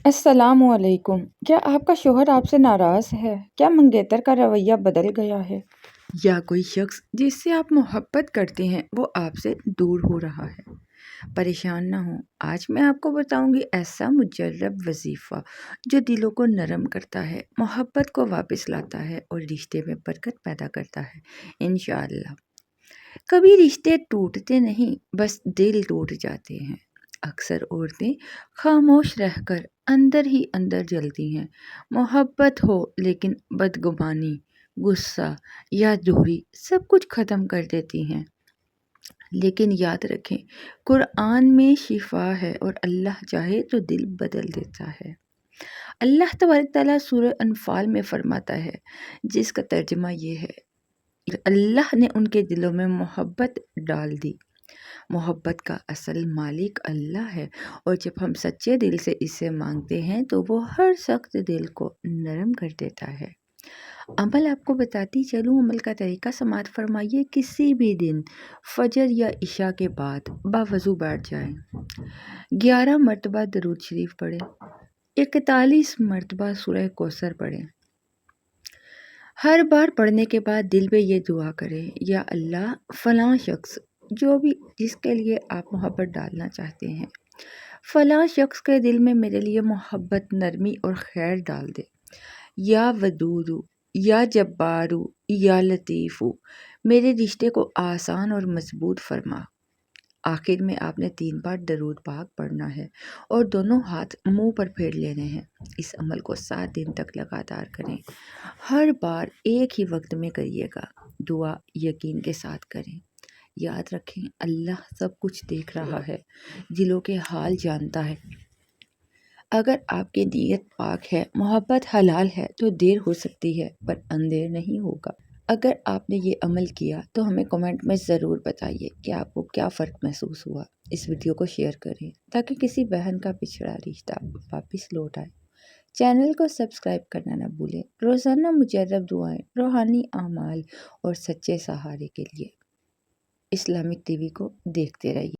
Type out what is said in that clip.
السلام علیکم۔ کیا آپ کا شوہر آپ سے ناراض ہے؟ کیا منگیتر کا رویہ بدل گیا ہے؟ یا کوئی شخص جس سے آپ محبت کرتے ہیں وہ آپ سے دور ہو رہا ہے؟ پریشان نہ ہوں، آج میں آپ کو بتاؤں گی ایسا مجرب وظیفہ جو دلوں کو نرم کرتا ہے، محبت کو واپس لاتا ہے اور رشتے میں برکت پیدا کرتا ہے انشاءاللہ۔ کبھی رشتے ٹوٹتے نہیں، بس دل ٹوٹ جاتے ہیں۔ اکثر عورتیں خاموش رہ کر اندر ہی اندر جلتی ہیں۔ محبت ہو لیکن بدگمانی، غصہ یا دوری سب کچھ ختم کر دیتی ہیں۔ لیکن یاد رکھیں، قرآن میں شفا ہے اور اللہ چاہے تو دل بدل دیتا ہے۔ اللہ تبارک تعالیٰ سورہ انفال میں فرماتا ہے، جس کا ترجمہ یہ ہے، اللہ نے ان کے دلوں میں محبت ڈال دی۔ محبت کا اصل مالک اللہ ہے، اور جب ہم سچے دل سے اسے مانگتے ہیں تو وہ ہر سخت دل کو نرم کر دیتا ہے۔ عمل آپ کو بتاتی چلوں، عمل کا طریقہ سماعت فرمائیے۔ کسی بھی دن فجر یا عشاء کے بعد باوضو بیٹھ جائیں، 11 مرتبہ درود شریف پڑھیں، 41 مرتبہ سورہ کوثر پڑھیں۔ ہر بار پڑھنے کے بعد دل میں یہ دعا کریں، یا اللہ فلاں شخص جو بھی جس کے لیے آپ محبت ڈالنا چاہتے ہیں، فلاں شخص کے دل میں میرے لیے محبت، نرمی اور خیر ڈال دے۔ یا ودودو، یا جبارو، یا لطیفو، میرے رشتے کو آسان اور مضبوط فرما۔ آخر میں آپ نے 3 بار درود پاک پڑھنا ہے اور دونوں ہاتھ منہ پر پھیر لینے ہیں۔ اس عمل کو 7 دن تک لگاتار کریں۔ ہر بار ایک ہی وقت میں کریے گا۔ دعا یقین کے ساتھ کریں۔ یاد رکھیں، اللہ سب کچھ دیکھ رہا ہے، دلوں کے حال جانتا ہے۔ اگر آپ کی نیت پاک ہے، محبت حلال ہے، تو دیر ہو سکتی ہے پر اندھیر نہیں ہوگا۔ اگر آپ نے یہ عمل کیا تو ہمیں کمنٹ میں ضرور بتائیے کہ آپ کو کیا فرق محسوس ہوا۔ اس ویڈیو کو شیئر کریں تاکہ کسی بہن کا پچھڑا رشتہ واپس لوٹ آئے۔ چینل کو سبسکرائب کرنا نہ بھولیں۔ روزانہ مجرب دعائیں، روحانی اعمال اور سچے سہارے کے لیے اسلامک ٹی وی کو دیکھتے رہیے۔